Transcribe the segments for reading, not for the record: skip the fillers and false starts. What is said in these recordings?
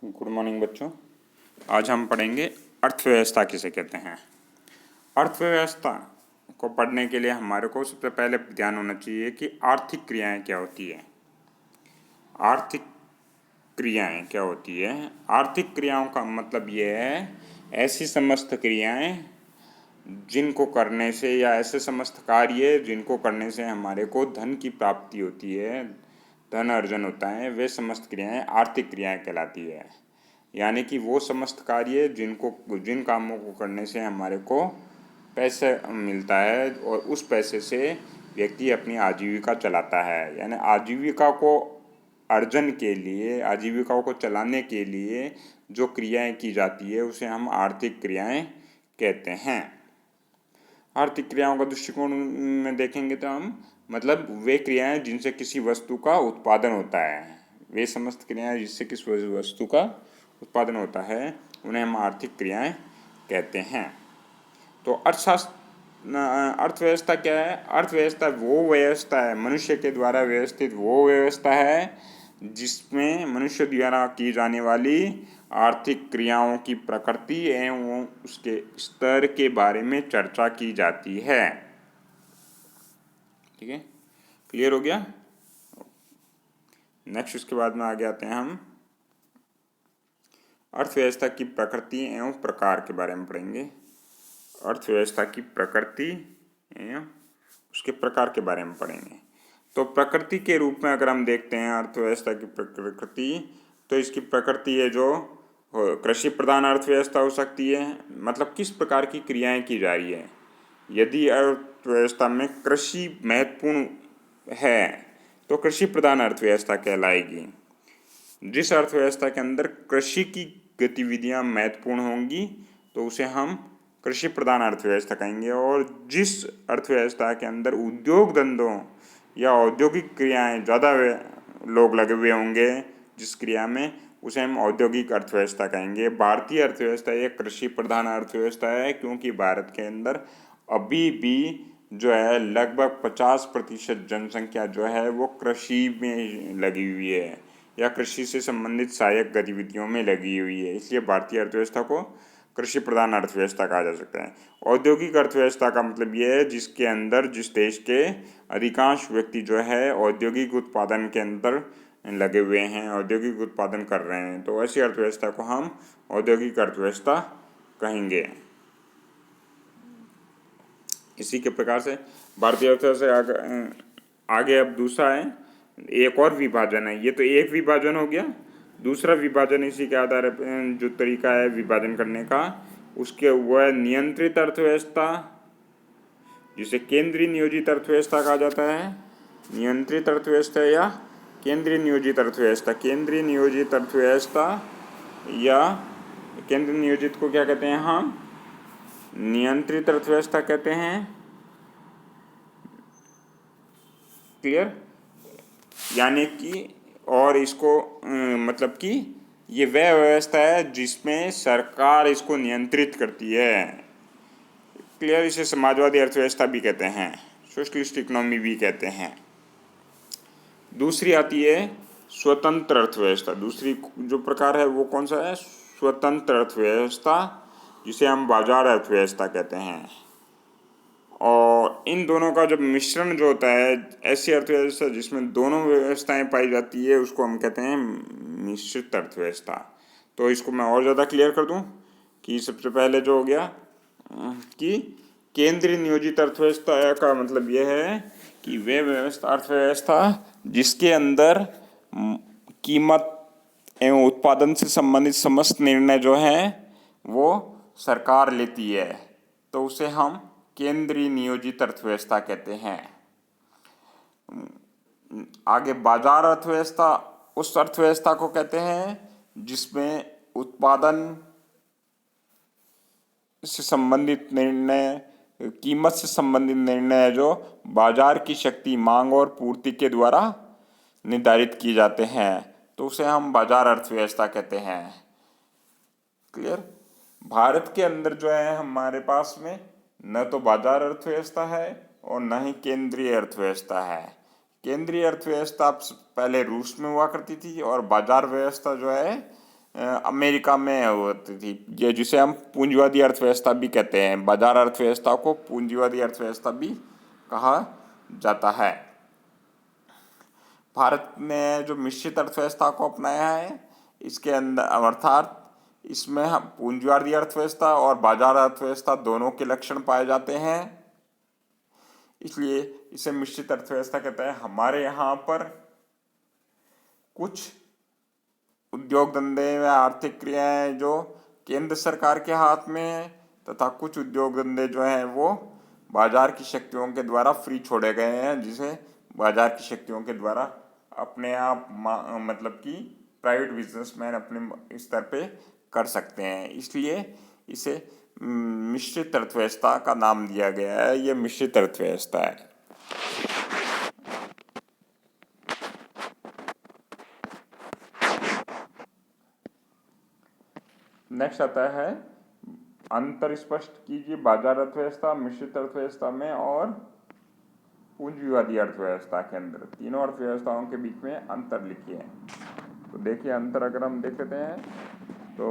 Good morning बच्चों। आज हम पढ़ेंगे अर्थव्यवस्था किसे कहते हैं। अर्थव्यवस्था को पढ़ने के लिए हमारे को सबसे पहले ध्यान होना चाहिए कि आर्थिक क्रियाएं क्या होती है। आर्थिक क्रियाएं क्या होती है? आर्थिक क्रियाओं का मतलब ये है ऐसी समस्त क्रियाएं जिनको करने से या ऐसे समस्त कार्य जिनको करने से हमारे को धन की प्राप्ति होती है, धन अर्जन होता है, वे समस्त क्रियाएं आर्थिक क्रियाएं कहलाती है। यानी कि वो समस्त कार्य जिन कामों को करने से हमारे को पैसे मिलता है और उस पैसे से व्यक्ति अपनी आजीविका चलाता है। यानी आजीविका को अर्जन के लिए, आजीविका को चलाने के लिए जो क्रियाएं की जाती है उसे हम आर्थिक क्रियाएं कहते हैं। आर्थिक क्रियाओं का दृष्टिकोण में देखेंगे तो हम मतलब वे क्रियाएं जिनसे किसी वस्तु का उत्पादन होता है, वे समस्त क्रियाएं जिससे किसी वस्तु का उत्पादन होता है उन्हें हम आर्थिक क्रियाएं कहते हैं। तो अर्थव्यवस्था क्या है? अर्थव्यवस्था वो व्यवस्था है, मनुष्य के द्वारा व्यवस्थित वो व्यवस्था है जिसमें मनुष्य द्वारा की जाने वाली आर्थिक क्रियाओं की प्रकृति एवं उसके स्तर के बारे में चर्चा की जाती है। ठीक है, क्लियर हो गया? नेक्स्ट उसके बाद में आगे आते हैं हम अर्थव्यवस्था की प्रकृति एवं प्रकार के बारे में पढ़ेंगे। अर्थव्यवस्था की प्रकृति एवं उसके प्रकार के बारे में पढ़ेंगे। तो प्रकृति के रूप में अगर हम देखते हैं अर्थव्यवस्था की प्रकृति, तो इसकी प्रकृति है जो कृषि प्रधान अर्थव्यवस्था हो सकती है। मतलब किस प्रकार की क्रियाएं की जा रही है। यदि अर्थव्यवस्था में कृषि महत्वपूर्ण है तो कृषि प्रधान अर्थव्यवस्था कहलाएगी। जिस अर्थव्यवस्था के अंदर कृषि की गतिविधियां महत्वपूर्ण होंगी तो उसे हम कृषि प्रधान अर्थव्यवस्था कहेंगे। और जिस अर्थव्यवस्था के अंदर उद्योग धंधों या औद्योगिक क्रियाएं ज़्यादा लोग लगे हुए होंगे जिस क्रिया में, उसे हम औद्योगिक अर्थव्यवस्था कहेंगे। भारतीय अर्थव्यवस्था एक कृषि प्रधान अर्थव्यवस्था है क्योंकि भारत के अंदर अभी भी जो है लगभग 50% जनसंख्या जो है वो कृषि में लगी हुई है या कृषि से संबंधित सहायक गतिविधियों में लगी हुई है। इसलिए भारतीय अर्थव्यवस्था को कृषि प्रधान अर्थव्यवस्था कहा जा सकता है। औद्योगिक अर्थव्यवस्था का मतलब ये है जिसके अंदर जिस देश के अधिकांश व्यक्ति जो है औद्योगिक उत्पादन के अंदर लगे हुए हैं, औद्योगिक उत्पादन कर रहे हैं, तो ऐसी अर्थव्यवस्था को हम औद्योगिक अर्थव्यवस्था कहेंगे। इसी के प्रकार से भारतीय अर्थव्यवस्था आगे अब दूसरा है, एक और विभाजन है। ये तो एक विभाजन हो गया। दूसरा विभाजन इसी के आधार पर जो तरीका है विभाजन करने का उसके वो है नियंत्रित अर्थव्यवस्था, जिसे केंद्रीय नियोजित अर्थव्यवस्था कहा जाता है। नियंत्रित अर्थव्यवस्था या केंद्रीय नियोजित अर्थव्यवस्था। केंद्रीय नियोजित अर्थव्यवस्था या केंद्रीय नियोजित को क्या कहते हैं? हम नियंत्रित अर्थव्यवस्था कहते हैं। क्लियर? यानी कि और इसको मतलब कि ये वह व्यवस्था है जिसमें सरकार इसको नियंत्रित करती है। क्लियर? इसे समाजवादी अर्थव्यवस्था भी कहते हैं, सोशलिस्ट इकोनॉमी भी कहते हैं। दूसरी आती है स्वतंत्र अर्थव्यवस्था। दूसरी जो प्रकार है वो कौन सा है? स्वतंत्र अर्थव्यवस्था, जिसे हम बाजार अर्थव्यवस्था कहते हैं। और इन दोनों का जब मिश्रण जो होता है, ऐसी अर्थव्यवस्था जिसमें दोनों व्यवस्थाएं पाई जाती है उसको हम कहते हैं मिश्रित अर्थव्यवस्था। तो इसको मैं और ज़्यादा क्लियर कर दूं कि सबसे पहले जो हो गया कि केंद्रीय नियोजित अर्थव्यवस्था का मतलब यह है कि वे अर्थव्यवस्था जिसके अंदर कीमत एवं उत्पादन से संबंधित समस्त निर्णय जो हैं वो सरकार लेती है, तो उसे हम केंद्रीय नियोजित अर्थव्यवस्था कहते हैं। आगे बाजार अर्थव्यवस्था उस अर्थव्यवस्था को कहते हैं जिसमें उत्पादन से संबंधित निर्णय, कीमत से संबंधित निर्णय जो बाजार की शक्ति, मांग और पूर्ति के द्वारा निर्धारित किए जाते हैं, तो उसे हम बाजार अर्थव्यवस्था कहते हैं। क्लियर? भारत के अंदर जो है हमारे पास में न तो बाजार अर्थव्यवस्था है और न ही केंद्रीय अर्थव्यवस्था है। केंद्रीय अर्थव्यवस्था पहले रूस में हुआ करती थी और बाजार व्यवस्था जो है अमेरिका में होती थी, ये जिसे हम पूंजीवादी अर्थव्यवस्था भी कहते हैं। बाजार अर्थव्यवस्था को पूंजीवादी अर्थव्यवस्था भी कहा जाता है। भारत ने जो मिश्रित अर्थव्यवस्था को अपनाया है, इसके अंदर अर्थात इसमें हम पूंजीवादी अर्थव्यवस्था और बाजार अर्थव्यवस्था दोनों के लक्षण पाए जाते हैं, इसलिए इसे मिश्रित अर्थव्यवस्था कहते हैं। हमारे यहाँ पर कुछ उद्योग धंधे व आर्थिक क्रियाएं जो केंद्र सरकार के हाथ में है, तथा कुछ उद्योग धंधे जो हैं वो बाजार की शक्तियों के द्वारा फ्री छोड़े गए हैं, जिसे बाजार की शक्तियों के द्वारा अपने आप मतलब कि प्राइवेट बिजनेसमैन अपने स्तर पे कर सकते हैं, इसलिए इसे मिश्रित अर्थव्यवस्था का नाम दिया गया है। ये मिश्रित अर्थव्यवस्था है। नेक्स्ट आता है अंतर स्पष्ट कीजिए बाजार अर्थव्यवस्था, मिश्रित अर्थव्यवस्था में और पूंजीवादी अर्थव्यवस्था के अंदर। तीनों अर्थव्यवस्थाओं के बीच में अंतर लिखिए। तो देखिए अंतर अगर हम देख लेते हैं तो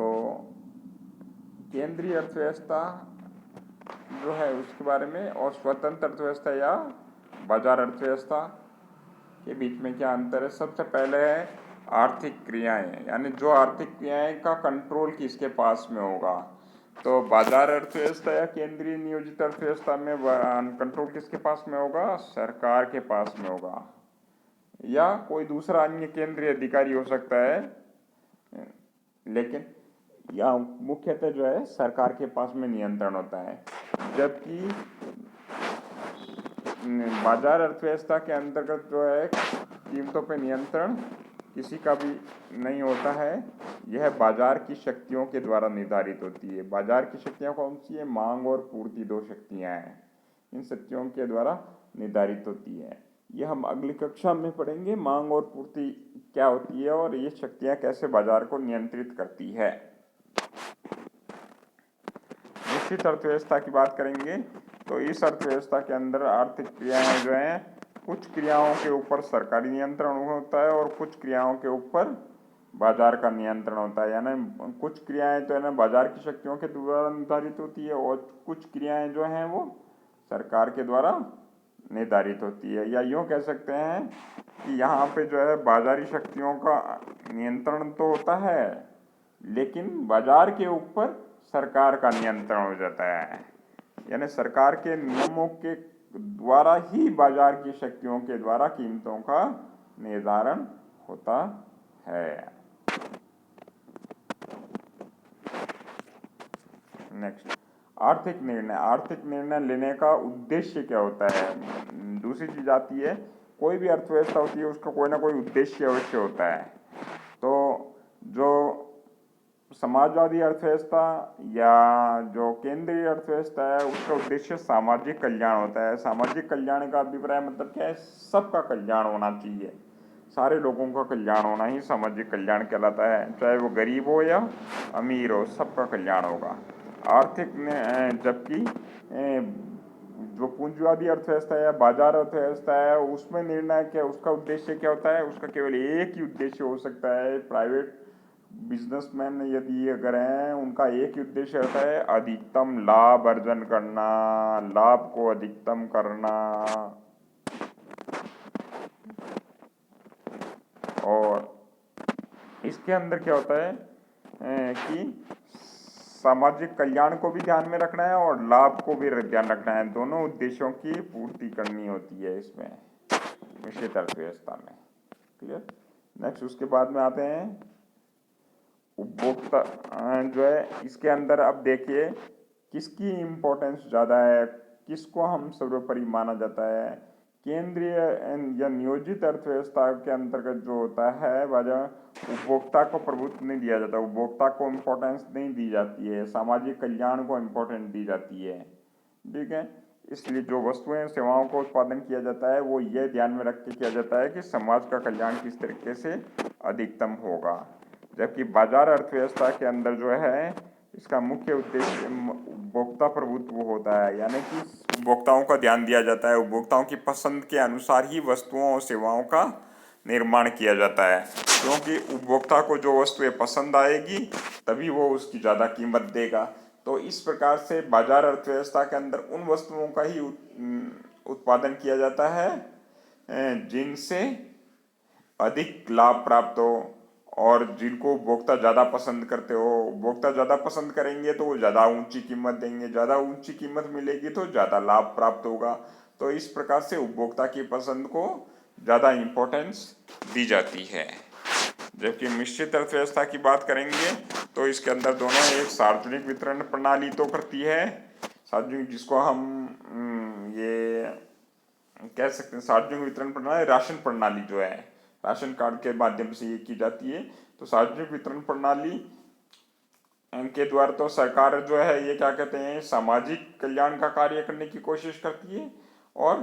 केंद्रीय अर्थव्यवस्था जो है उसके बारे में और स्वतंत्र अर्थव्यवस्था या बाजार अर्थव्यवस्था के बीच में क्या अंतर है। सबसे पहले है आर्थिक क्रियाएं, यानी जो आर्थिक क्रियाएं का कंट्रोल किसके पास में होगा। तो बाजार अर्थव्यवस्था या केंद्रीय नियोजित अर्थव्यवस्था में कंट्रोल किसके पास में होगा, सरकार के पास में होगा, या कोई दूसरा अन्य केंद्रीय अधिकारी हो सकता है, लेकिन या मुख्यतः जो है सरकार के पास में नियंत्रण होता है। जबकि बाजार अर्थव्यवस्था के अंतर्गत जो है कीमतों पर नियंत्रण किसी का भी नहीं होता है, यह बाजार की शक्तियों के द्वारा निर्धारित होती है। बाजार की शक्तियाँ कौन सी है, मांग और पूर्ति, दो शक्तियाँ हैं, इन शक्तियों के द्वारा निर्धारित होती है। यह हम अगली कक्षा में पढ़ेंगे, मांग और पूर्ति क्या होती है और ये शक्तियाँ कैसे बाजार को नियंत्रित करती है। निश्चित अर्थव्यवस्था की बात करेंगे तो इस अर्थव्यवस्था के अंदर आर्थिक क्रियाएं जो हैं, कुछ क्रियाओं के ऊपर सरकारी नियंत्रण होता है और कुछ क्रियाओं के ऊपर बाजार का नियंत्रण होता है। यानी कुछ क्रियाएं तो है ना बाजार की शक्तियों के द्वारा निर्धारित होती है और कुछ क्रियाएं जो हैं वो सरकार के द्वारा निर्धारित होती है। या यूँ कह सकते हैं कि यहाँ पे जो है बाजारी शक्तियों का नियंत्रण तो होता है, लेकिन बाजार के ऊपर सरकार का नियंत्रण हो जाता है। यानी सरकार के नियमों के द्वारा ही बाजार की शक्तियों के द्वारा कीमतों का निर्धारण होता है। नेक्स्ट, आर्थिक निर्णय। आर्थिक निर्णय लेने का उद्देश्य क्या होता है। दूसरी चीज आती है, कोई भी अर्थव्यवस्था होती है उसका कोई ना कोई उद्देश्य अवश्य होता है। तो जो समाजवादी अर्थव्यवस्था या जो केंद्रीय अर्थव्यवस्था है उसका उद्देश्य सामाजिक कल्याण होता है। सामाजिक कल्याण का अभिप्राय मतलब क्या है, सबका कल्याण होना चाहिए, सारे लोगों का कल्याण होना ही सामाजिक कल्याण कहलाता है, चाहे वो गरीब हो या अमीर हो, सबका कल्याण होगा। आर्थिक जबकि जो पूंजीवादी अर्थव्यवस्था है या बाजार अर्थव्यवस्था है उसमें निर्णय क्या, उसका उद्देश्य क्या होता है, उसका केवल एक ही उद्देश्य हो सकता है। प्राइवेट बिजनेसमैन यदि अगर हैं उनका एक ही उद्देश्य होता है, अधिकतम लाभ अर्जन करना, लाभ को अधिकतम करना। और इसके अंदर क्या होता है कि सामाजिक कल्याण को भी ध्यान में रखना है और लाभ को भी ध्यान रखना है, दोनों उद्देश्यों की पूर्ति करनी होती है इसमें मिश्रित अर्थव्यवस्था में। क्लियर। नेक्स्ट, उसके बाद में आते हैं उपभोक्ता जो है। इसके अंदर अब देखिए किसकी इम्पोर्टेंस ज़्यादा है, किसको हम सर्वोपरि माना जाता है। केंद्रीय या नियोजित अर्थव्यवस्था के अंतर्गत जो होता है वह उपभोक्ता को प्रभुत्व नहीं दिया जाता, उपभोक्ता को इम्पोर्टेंस नहीं दी जाती है, सामाजिक कल्याण को इम्पोर्टेंस दी जाती है। ठीक है, इसलिए जो वस्तुएं सेवाओं का उत्पादन किया जाता है वो ये ध्यान में रख के किया जाता है कि समाज का कल्याण किस तरीके से अधिकतम होगा। जबकि बाजार अर्थव्यवस्था के अंदर जो है इसका मुख्य उद्देश्य उपभोक्ता प्रभुत्व होता है, यानी कि उपभोक्ताओं का ध्यान दिया जाता है, उपभोक्ताओं की पसंद के अनुसार ही वस्तुओं और सेवाओं का निर्माण किया जाता है, क्योंकि उपभोक्ता को जो वस्तुएं पसंद आएगी तभी वो उसकी ज़्यादा कीमत देगा। तो इस प्रकार से बाजार अर्थव्यवस्था के अंदर उन वस्तुओं का ही उत्पादन किया जाता है जिनसे अधिक लाभ प्राप्त हो और जिनको उपभोक्ता ज़्यादा पसंद करते हो। उपभोक्ता ज़्यादा पसंद करेंगे तो वो ज़्यादा ऊंची कीमत देंगे, ज़्यादा ऊंची कीमत मिलेगी तो ज़्यादा लाभ प्राप्त होगा। तो इस प्रकार से उपभोक्ता की पसंद को ज़्यादा इम्पोर्टेंस दी जाती है। जबकि मिश्रित अर्थव्यवस्था की बात करेंगे तो इसके अंदर दोनों एक सार्वजनिक वितरण प्रणाली तो करती है, सार्वजनिक जिसको हम ये कह सकते हैं सार्वजनिक वितरण प्रणाली, राशन प्रणाली जो है राशन कार्ड के माध्यम से ये की जाती है। तो सार्वजनिक वितरण प्रणाली के द्वारा तो सरकार जो है ये क्या कहते हैं सामाजिक कल्याण का कार्य करने की कोशिश करती है और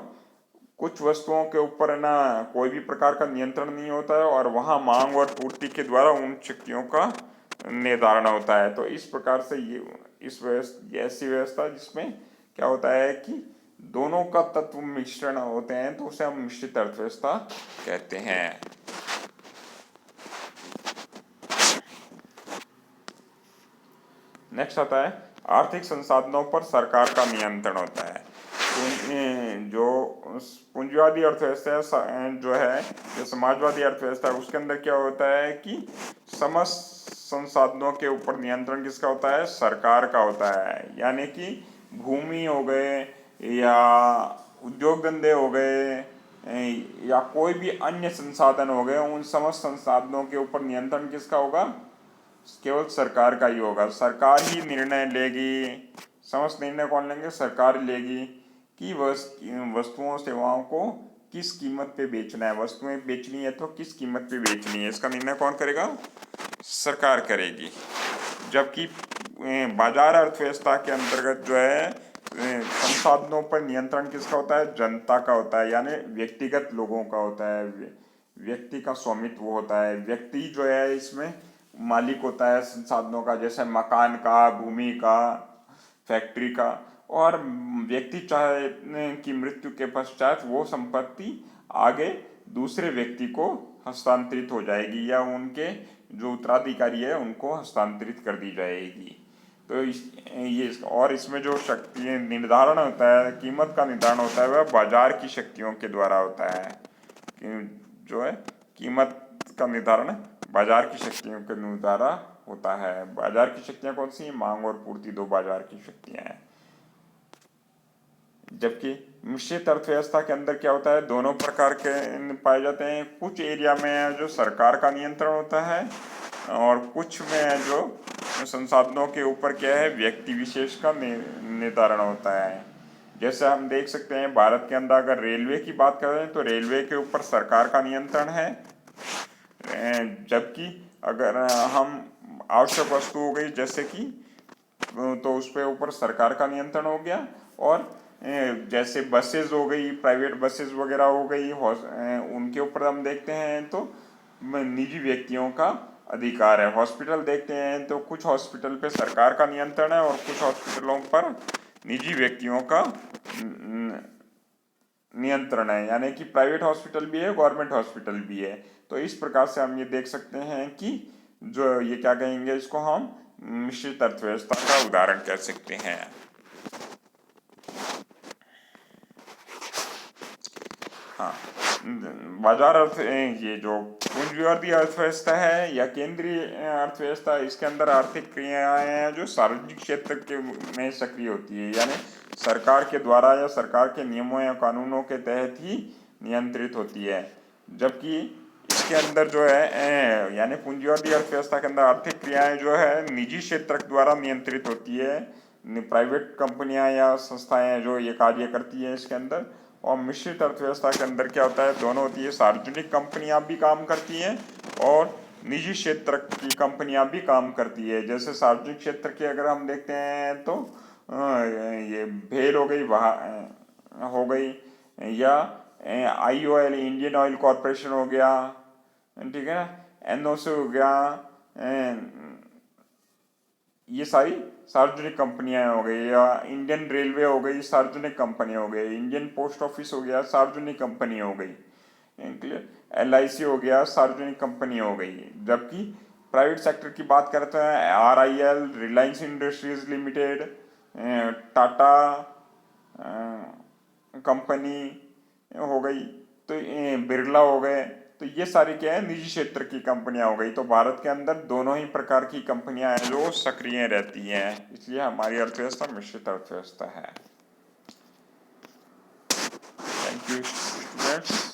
कुछ वस्तुओं के ऊपर ना कोई भी प्रकार का नियंत्रण नहीं होता है और वहाँ मांग और पूर्ति के द्वारा उन शक्तियों का निर्धारण होता है। तो इस प्रकार से ये ऐसी व्यवस्था जिसमें क्या होता है कि दोनों का तत्व मिश्रण होते हैं तो उसे हम मिश्रित अर्थव्यवस्था कहते हैं। नेक्स्ट आता है आर्थिक संसाधनों पर सरकार का नियंत्रण होता है। जो पूंजीवादी अर्थव्यवस्था जो है जो समाजवादी अर्थव्यवस्था है उसके अंदर क्या होता है कि समस्त संसाधनों के ऊपर नियंत्रण किसका होता है, सरकार का होता है। यानी कि भूमि हो गए या उद्योग धंधे हो गए या कोई भी अन्य संसाधन हो गए, उन समस्त संसाधनों के ऊपर नियंत्रण किसका होगा, केवल सरकार का ही होगा। सरकार ही निर्णय लेगी, समस्त निर्णय कौन लेंगे, सरकार लेगी कि वस्तुओं सेवाओं को किस कीमत पे बेचना है, वस्तुएं बेचनी है तो किस कीमत पे बेचनी है, इसका निर्णय कौन करेगा, सरकार करेगी। जबकि बाजार अर्थव्यवस्था के अंतर्गत जो है संसाधनों पर नियंत्रण किसका होता है, जनता का होता है, यानी व्यक्तिगत लोगों का होता है, व्यक्ति का स्वामित्व होता है। व्यक्ति जो है इसमें मालिक होता है संसाधनों का, जैसे मकान का, भूमि का, फैक्ट्री का। और व्यक्ति चाहे कि मृत्यु के पश्चात वो संपत्ति आगे दूसरे व्यक्ति को हस्तांतरित हो जाएगी या उनके जो उत्तराधिकारी है उनको हस्तांतरित कर दी जाएगी। तो ये और इसमें जो शक्ति निर्धारण होता है, कीमत का निर्धारण होता है, वह बाजार की शक्तियों के द्वारा होता है। जो है कीमत का निर्धारण बाजार की शक्तियों के द्वारा होता है। बाजार की शक्तियां कौन सी, मांग और पूर्ति, दो बाजार की शक्तियां हैं। जबकि मिश्रित अर्थव्यवस्था के अंदर क्या होता है, दोनों प्रकार के पाए जाते हैं। कुछ एरिया में जो सरकार का नियंत्रण होता है और कुछ में जो संसाधनों के ऊपर क्या है, व्यक्ति विशेष का निर्धारण होता है। जैसे हम देख सकते हैं भारत के अंदर अगर रेलवे की बात करें तो रेलवे के ऊपर सरकार का नियंत्रण है। जबकि अगर हम आवश्यक वस्तु हो गई जैसे कि तो उस पर ऊपर सरकार का नियंत्रण हो गया। और जैसे बसेज हो गई, प्राइवेट बसेज वगैरह हो गई, उनके ऊपर हम देखते हैं तो निजी व्यक्तियों का अधिकार है। हॉस्पिटल देखते हैं तो कुछ हॉस्पिटल पे सरकार का नियंत्रण है और कुछ हॉस्पिटलों पर निजी व्यक्तियों का नियंत्रण है, यानी कि प्राइवेट हॉस्पिटल भी है, गवर्नमेंट हॉस्पिटल भी है। तो इस प्रकार से हम ये देख सकते हैं कि जो ये क्या कहेंगे, इसको हम मिश्रित अर्थव्यवस्था का उदाहरण कह सकते हैं। हाँ, बाजार अर्थ ये जो पूंजीवादी अर्थव्यवस्था है या केंद्रीय अर्थव्यवस्था, इसके अंदर आर्थिक क्रियाएं हैं जो सार्वजनिक क्षेत्र के में सक्रिय होती है, यानी सरकार के द्वारा या सरकार के नियमों या कानूनों के तहत ही नियंत्रित होती है। जबकि इसके अंदर जो है यानी पूंजीवादी अर्थव्यवस्था के अंदर आर्थिक क्रियाएं जो है निजी क्षेत्र द्वारा नियंत्रित होती है। प्राइवेट कंपनियां या संस्थाएं जो ये कार्य करती है इसके अंदर। और मिश्रित अर्थव्यवस्था के अंदर क्या होता है, दोनों होती है, सार्वजनिक कंपनियां भी काम करती हैं और निजी क्षेत्र की कंपनियां भी काम करती है। जैसे सार्वजनिक क्षेत्र की अगर हम देखते हैं तो ये भेल हो गई, वहाँ हो गई, या IOL इंडियन ऑयल कॉरपोरेशन हो गया, ठीक है ना, NOC हो गया, ये सारी सार्वजनिक कंपनियां हो गई, या इंडियन रेलवे हो गई, सार्वजनिक कंपनी हो गई, इंडियन पोस्ट ऑफिस हो गया, सार्वजनिक कंपनी हो गई। LIC हो गया, सार्वजनिक कंपनी हो गई। जबकि प्राइवेट सेक्टर की बात करते हैं RIL, Reliance industries limited, Tata company हो गई, तो बिरला हो गए, तो ये सारी क्या है, निजी क्षेत्र की कंपनियां हो गई। तो भारत के अंदर दोनों ही प्रकार की कंपनियां हैं जो सक्रिय रहती हैं, इसलिए हमारी अर्थव्यवस्था मिश्रित अर्थव्यवस्था है। Thank you students.